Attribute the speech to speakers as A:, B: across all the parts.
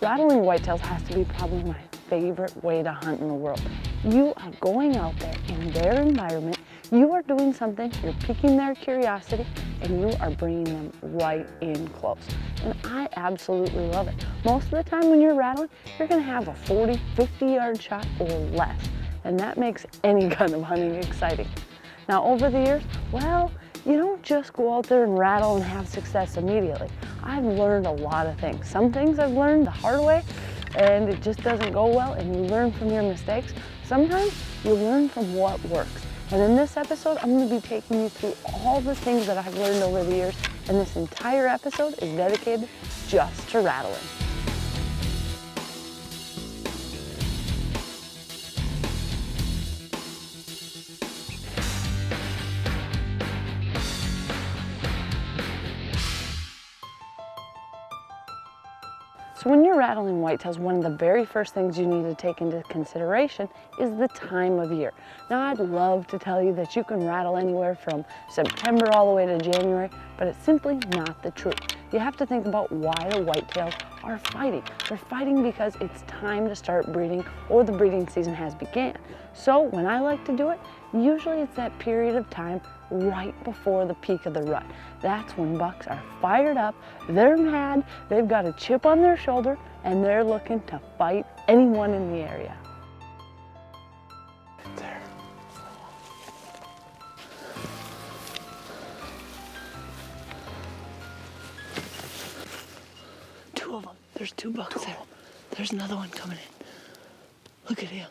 A: Rattling whitetails has to be probably my favorite way to hunt in the world. You are going out there in their environment, you are doing something, you're piquing their curiosity, and you are bringing them right in close. And I absolutely love it. Most of the time when you're rattling, you're gonna have a 40, 50-yard shot or less. And that makes any kind of hunting exciting. Now over the years, well, you don't just go out there and rattle and have success immediately. I've learned a lot of things. Some things I've learned the hard way, and it just doesn't go well, and you learn from your mistakes. Sometimes you learn from what works. And in this episode, I'm going to be taking you through all the things that I've learned over the years, and this entire episode is dedicated just to rattling. So when you're rattling whitetails, one of the very first things you need to take into consideration is the time of year. Now, I'd love to tell you that you can rattle anywhere from September all the way to January, but it's simply not the truth. You have to think about why the whitetails are fighting. They're fighting because it's time to start breeding, or the breeding season has began. So when I like to do it, usually it's that period of time right before the peak of the rut. That's when bucks are fired up, they're mad, they've got a chip on their shoulder, and they're looking to fight anyone in the area. There. Two of them. There's two bucks there. There's another one coming in. Look at him.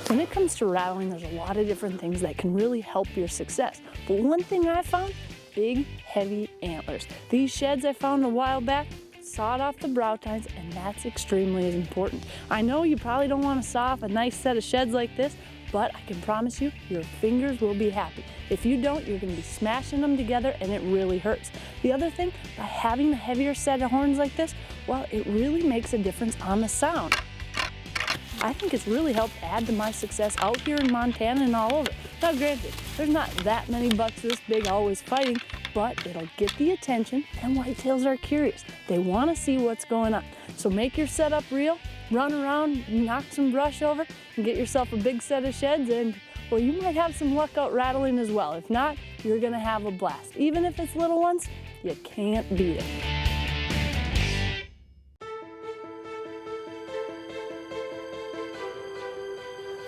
A: When it comes to rattling, there's a lot of different things that can really help your success. But one thing I found, big, heavy antlers. These sheds I found a while back, sawed off the brow tines, and that's extremely important. I know you probably don't want to saw off a nice set of sheds like this, but I can promise you, your fingers will be happy. If you don't, you're going to be smashing them together, and it really hurts. The other thing, by having a heavier set of horns like this, well, it really makes a difference on the sound. I think it's really helped add to my success out here in Montana and all over. Now granted, there's not that many bucks this big always fighting, but it'll get the attention, and whitetails are curious. They want to see what's going on. So make your setup real, run around, knock some brush over, and get yourself a big set of sheds, and well, you might have some luck out rattling as well. If not, you're gonna have a blast. Even if it's little ones, you can't beat it.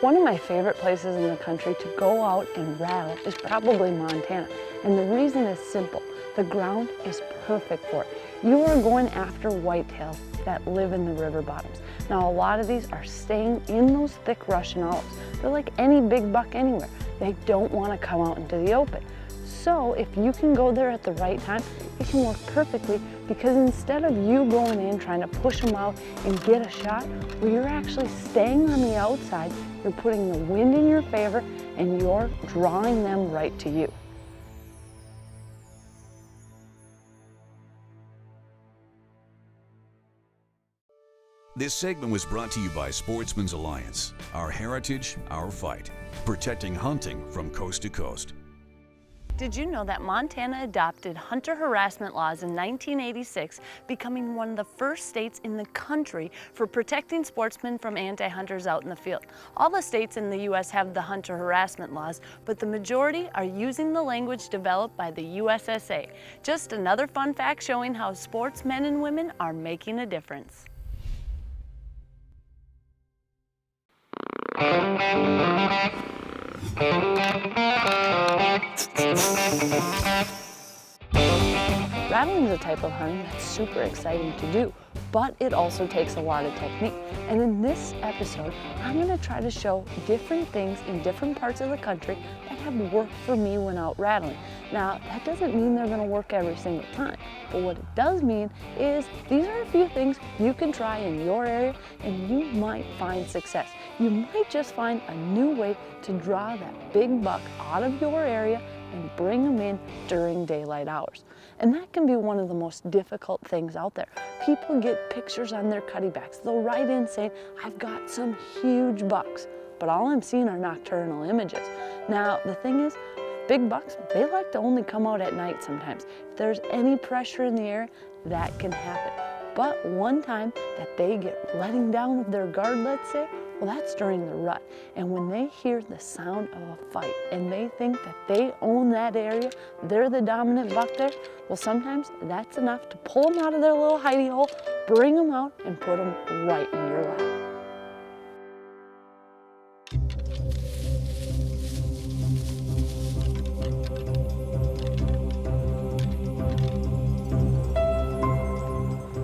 A: One of my favorite places in the country to go out and rattle is probably Montana. And the reason is simple. The ground is perfect for it. You are going after whitetails that live in the river bottoms. Now, a lot of these are staying in those thick Russian olives. They're like any big buck anywhere. They don't want to come out into the open. So if you can go there at the right time, it can work perfectly, because instead of you going in trying to push them out and get a shot, where you're actually staying on the outside, you're putting the wind in your favor and you're drawing them right to you.
B: This segment was brought to you by Sportsman's Alliance. Our heritage, our fight. Protecting hunting from coast to coast.
A: Did you know that Montana adopted hunter harassment laws in 1986, becoming one of the first states in the country for protecting sportsmen from anti-hunters out in the field? All the states in the U.S. have the hunter harassment laws, but the majority are using the language developed by the USSA. Just another fun fact showing how sportsmen and women are making a difference. Rattling is a type of hunting that's super exciting to do, but it also takes a lot of technique. And in this episode, I'm going to try to show different things in different parts of the country that have worked for me when out rattling. Now, that doesn't mean they're going to work every single time, but what it does mean is these are a few things you can try in your area and you might find success. You might just find a new way to draw that big buck out of your area and bring them in during daylight hours. And that can be one of the most difficult things out there. People get pictures on their cutty backs. They'll write in saying, I've got some huge bucks, but all I'm seeing are nocturnal images. Now, the thing is, big bucks, they like to only come out at night sometimes. If there's any pressure in the air, that can happen. But one time that they get letting down of their guard, let's say, well, that's during the rut. And when they hear the sound of a fight and they think that they own that area, they're the dominant buck there, well, sometimes that's enough to pull them out of their little hidey hole, bring them out, and put them right in your lap.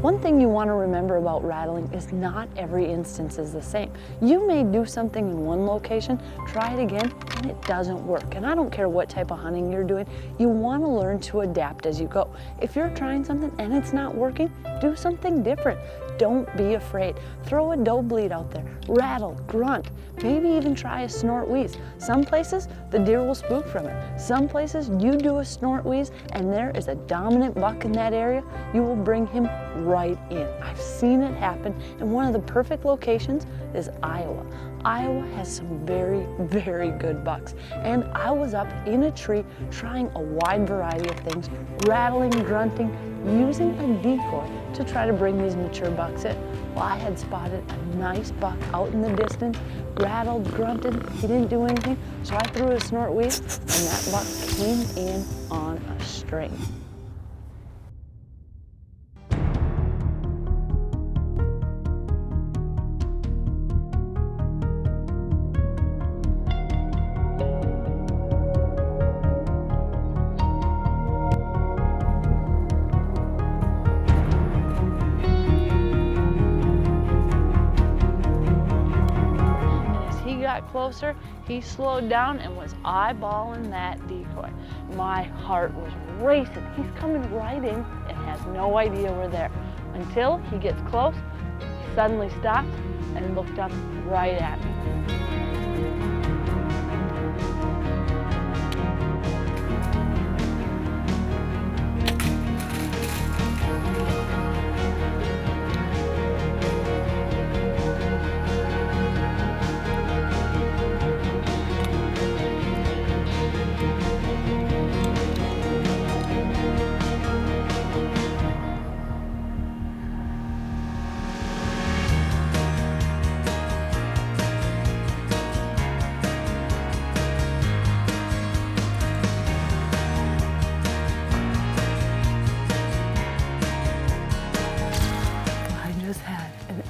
A: One thing you want to remember about rattling is not every instance is the same. You may do something in one location, try it again, and it doesn't work. And I don't care what type of hunting you're doing, you want to learn to adapt as you go. If you're trying something and it's not working, do something different. Don't be afraid. Throw a doe bleed out there, rattle, grunt, maybe even try a snort wheeze. Some places the deer will spook from it. Some places you do a snort wheeze and there is a dominant buck in that area, you will bring him right in. I've seen it happen, and one of the perfect locations is Iowa. Iowa has some very, very good bucks. And I was up in a tree trying a wide variety of things, rattling, grunting, using a decoy to try to bring these mature bucks in. Well, I had spotted a nice buck out in the distance, rattled, grunted, he didn't do anything, so I threw a snort wheeze, and that buck came in on a string. Closer, he slowed down and was eyeballing that decoy. My heart was racing. He's coming right in and has no idea we're there. Until he gets close, he suddenly stops and looked up right at me.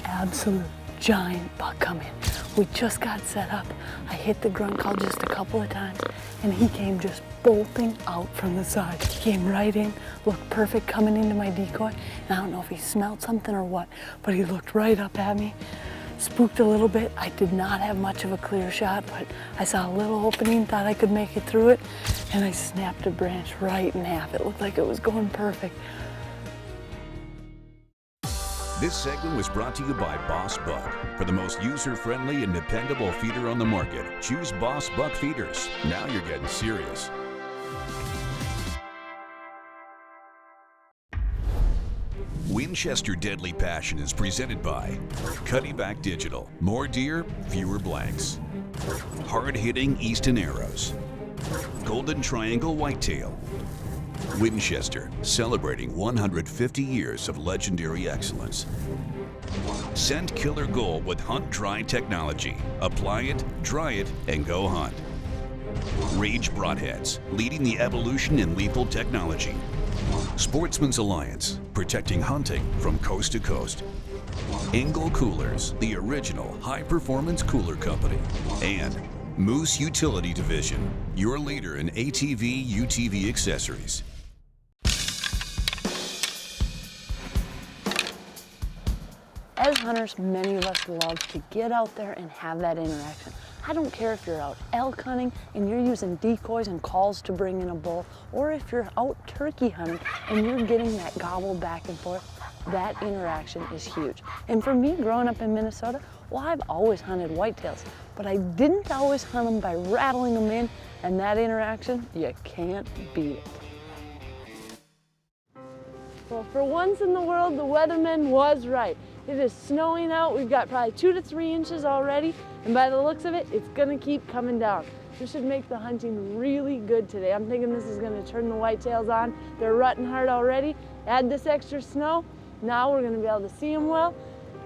A: Absolute giant buck come in. We just got set up. I hit the grunt call just a couple of times and he came just bolting out from the side. He came right in, looked perfect coming into my decoy. And I don't know if he smelled something or what, but he looked right up at me. Spooked a little bit. I did not have much of a clear shot, but I saw a little opening, thought I could make it through it, and I snapped a branch right in half. It looked like it was going perfect.
B: This segment was brought to you by Boss Buck. For the most user-friendly and dependable feeder on the market, choose Boss Buck feeders. Now you're getting serious. Winchester Deadly Passion is presented by Cuddyback Digital. More deer, fewer blanks. Hard-hitting Easton Arrows. Golden Triangle Whitetail. Winchester, celebrating 150 years of legendary excellence. Scent Killer Gold with Hunt Dry technology. Apply it, dry it, and go hunt. Rage Broadheads, leading the evolution in lethal technology. Sportsman's Alliance, protecting hunting from coast to coast. Engel Coolers, the original high-performance cooler company. And Moose Utility Division, your leader in ATV, UTV accessories.
A: As hunters, many of us love to get out there and have that interaction. I don't care if you're out elk hunting and you're using decoys and calls to bring in a bull, or if you're out turkey hunting and you're getting that gobble back and forth, that interaction is huge. And for me, growing up in Minnesota, well, I've always hunted whitetails, but I didn't always hunt them by rattling them in, and that interaction, you can't beat it. Well, for once in the world, the weatherman was right. It is snowing out. We've got probably 2 to 3 inches already, and by the looks of it, it's gonna keep coming down. This should make the hunting really good today. I'm thinking this is gonna turn the whitetails on. They're rutting hard already. Add this extra snow. Now we're gonna be able to see them well.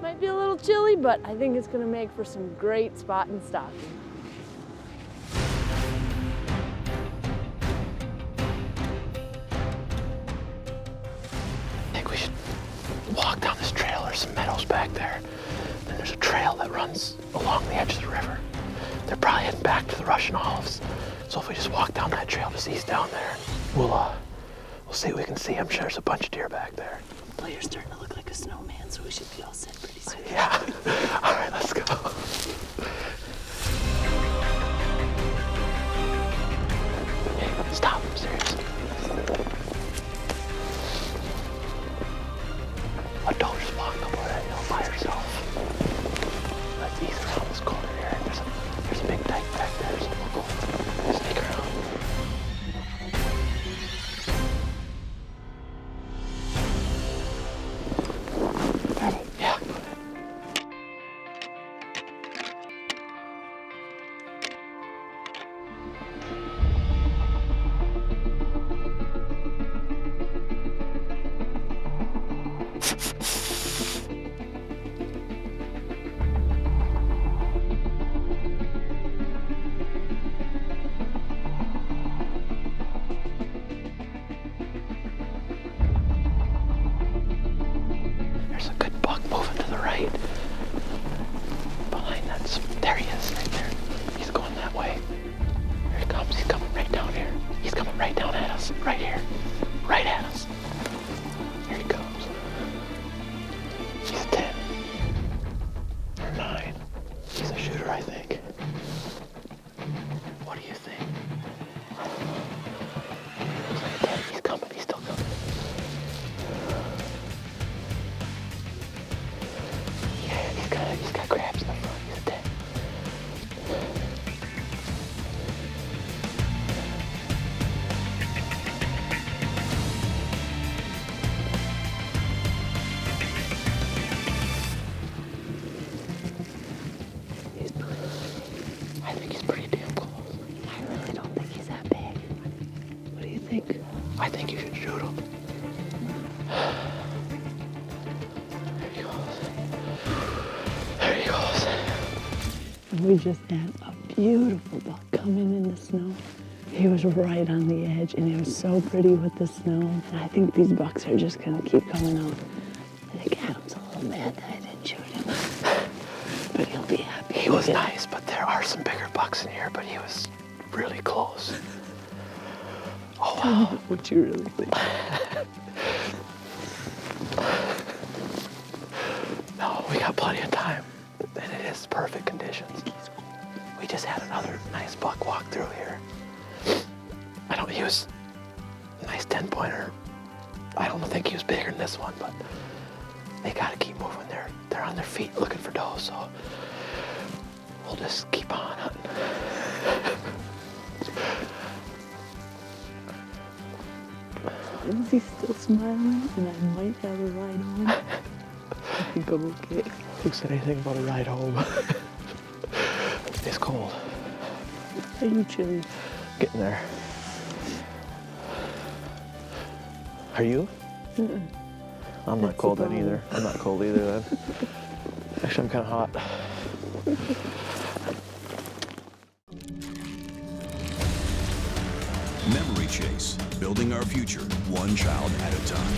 A: Might be a little chilly, but I think it's gonna make for some great spotting stock.
C: I think we should walk down this trail. There's some meadows back there. And there's a trail that runs along the edge of the river. They're probably heading back to the Russian Olives. So if we just walk down that trail just east down there, we'll see what we can see. I'm sure there's a bunch of deer back there.
A: Well, you're starting to look like a snowman, so we should be all set pretty soon.
C: Yeah. All right, let's go. Hey, stop, I'm serious. But don't just walk up that hill by yourself. Let's ease around this corner here. There's a big dike back there, so we'll go sneak around.
A: Ready?
C: Yeah. There's a good buck moving to the right. Behind that, there he is, right there. He's going that way. Here he comes, he's coming right down here. He's coming right down at us, right here. Right at us. Here he comes. He's 10. Or 9. He's a shooter, I think. What do you think? Looks like a 10. He's coming, he's still coming. Yeah, he's got crabs in the front. He's a 10. I think he's pretty damn close.
A: I really don't think he's that big. What do you think?
C: I think you should shoot him. There he goes. There he goes.
A: We just had a beautiful buck coming in the snow. He was right on the edge, and it was so pretty with the snow. And I think these bucks are just gonna keep coming out. I think Adam's a little mad that I didn't shoot him, but he'll be happy.
C: He was nice, but there are some bigger bucks in here, but he was really close. Oh, wow.
A: What you really think?
C: No, we got plenty of time, and it is perfect conditions. We just had another nice buck walk through here. He was a nice 10-pointer. I don't think he was bigger than this one, but they gotta keep moving. They're on their feet looking for does, so we'll just keep on hunting.
A: Is he still smiling? And I might have a ride home. I think I'm okay.
C: Who said anything about a ride home? It's cold.
A: Are you chilly?
C: Getting there. Are you?
A: Mm-mm.
C: I'm not cold then either. I'm not cold either then. Actually, I'm kind of hot.
B: Memory Chase, building our future one child at a time.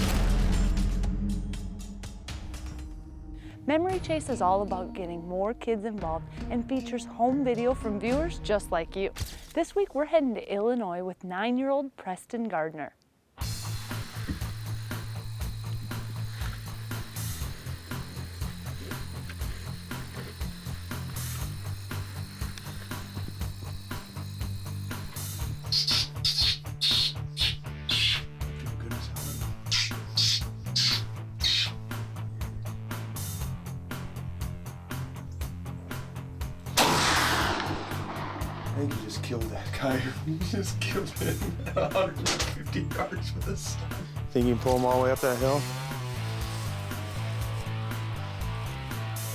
A: Memory Chase is all about getting more kids involved and features home video from viewers just like you. This week we're heading to Illinois with 9-year-old Preston Gardner.
D: I think you just killed that guy. You just killed him at 150 yards with this.
E: Think you can pull him all the way up that hill?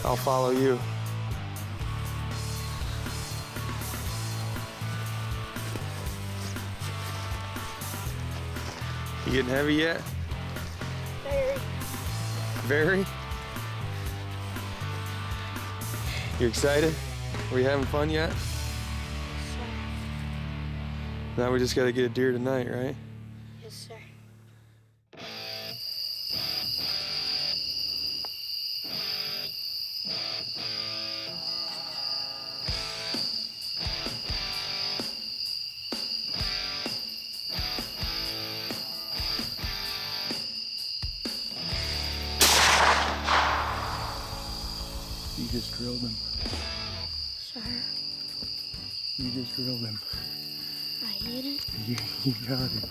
E: I'll follow you. getting heavy yet? Very? You excited? Are we having fun yet? Now we just gotta get a deer tonight, right?
F: Yes, sir.
D: You just drilled him.
F: Sir,
D: You just drilled him.
F: I hit it.
D: You got it.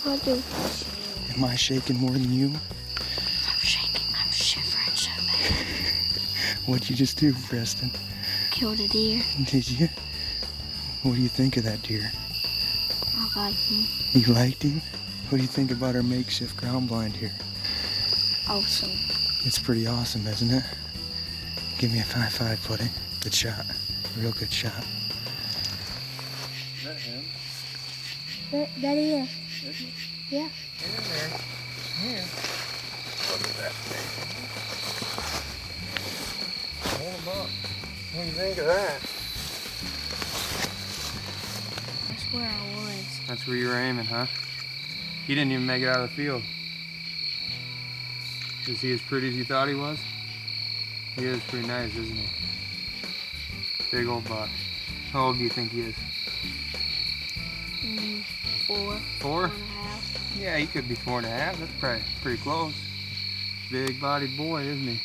F: I do.
D: Am I shaking more than you?
F: I'm shaking. I'm shivering so bad.
D: What'd you just do, Preston?
F: Killed a deer.
D: Did you? What do you think of that deer?
F: I like him.
D: You liked him? What do you think about our makeshift ground blind here?
F: Awesome.
D: It's pretty awesome, isn't it? Give me a high five, buddy. Good shot. Real good shot. Is that him?
F: That is. Yeah.
D: Here. Look at that thing. Hold him up. What do you think of that?
F: That's where I was.
E: That's where you were aiming, huh? He didn't even make it out of the field. Is he as pretty as you thought he was? He is pretty nice, isn't he? Big old buck. How old do you think he is?
F: 4.
E: 4?
F: 4.5.
E: Yeah, he could be 4.5. That's probably pretty close. Big-bodied boy, isn't he?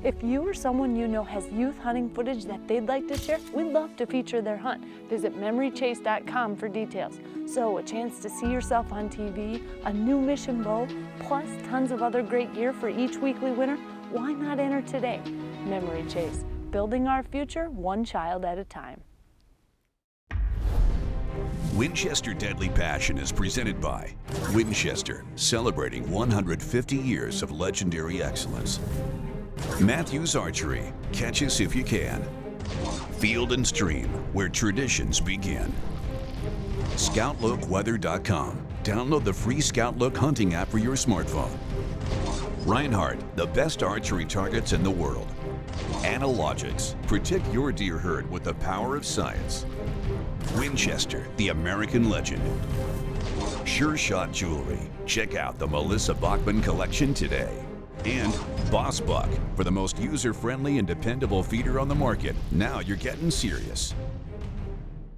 A: If you or someone you know has youth hunting footage that they'd like to share, we'd love to feature their hunt. Visit memorychase.com for details. So a chance to see yourself on TV, a new mission bow, plus tons of other great gear for each weekly winner, why not enter today? Memory Chase, building our future one child at a time.
B: Winchester Deadly Passion is presented by Winchester, celebrating 150 years of legendary excellence. Matthews Archery, catch us if you can. Field and Stream, where traditions begin. ScoutLookWeather.com. Download the free ScoutLook hunting app for your smartphone. Reinhardt, the best archery targets in the world. Analogics, protect your deer herd with the power of science. Winchester, the American legend. Sure Shot Jewelry, check out the Melissa Bachman collection today. And Boss Buck, for the most user-friendly and dependable feeder on the market. Now you're getting serious.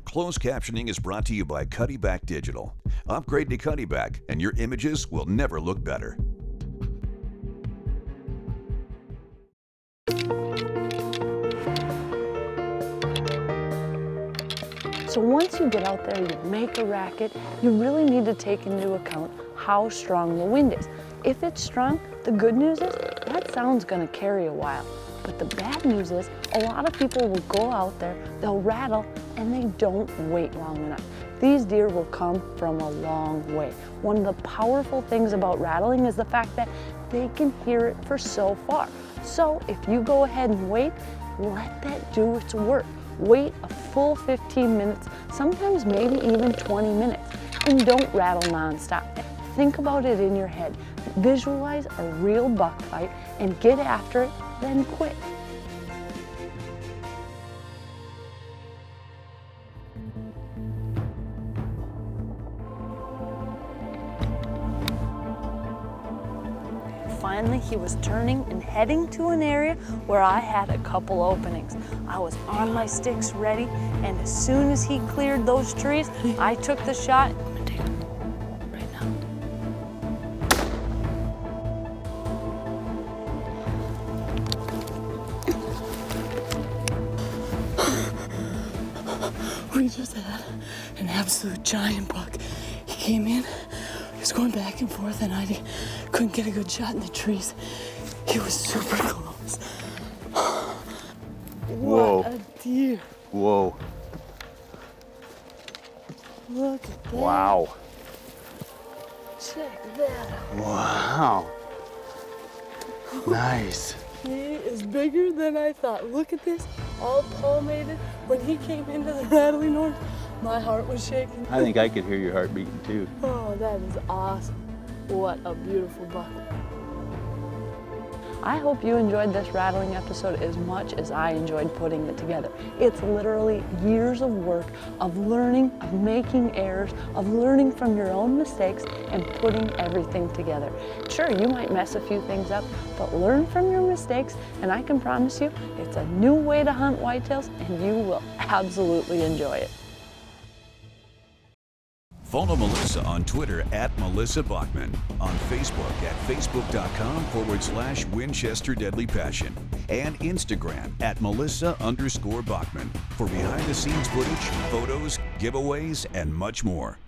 B: Closed captioning is brought to you by Cuddyback Digital. Upgrade to Cuddyback and your images will never look better.
A: So once you get out there, you make a racket, you really need to take into account how strong the wind is. If it's strong, the good news is that sound's gonna carry a while. But the bad news is a lot of people will go out there, they'll rattle, and they don't wait long enough. These deer will come from a long way. One of the powerful things about rattling is the fact that they can hear it for so far. So if you go ahead and wait, let that do its work. Wait a full 15 minutes, sometimes maybe even 20 minutes, and don't rattle nonstop. Think about it in your head. Visualize a real buck fight and get after it, then quit. Finally, he was turning and heading to an area where I had a couple openings. I was on my sticks ready, and as soon as he cleared those trees, I took the shot. I'm gonna take him right now. We just had an absolute giant buck. He came in, he was going back and forth, and I couldn't get a good shot in the trees. He was super close.
E: Whoa.
A: What a deer.
E: Whoa.
A: Look at that.
E: Wow.
A: Check that out.
E: Wow. Nice.
A: He is bigger than I thought. Look at this, all palmated. When he came into the Rattling horn, my heart was shaking.
G: I think I could hear your heart beating too.
A: Oh, that is awesome. What a beautiful buck. I hope you enjoyed this Rattling episode as much as I enjoyed putting it together. It's literally years of work, of learning, of making errors, of learning from your own mistakes and putting everything together. Sure, you might mess a few things up, but learn from your mistakes and I can promise you it's a new way to hunt whitetails and you will absolutely enjoy it.
B: Follow Melissa on Twitter at Melissa Bachman, on Facebook at facebook.com/Winchester Deadly Passion, and Instagram at Melissa_Bachman for behind the scenes footage, photos, giveaways, and much more.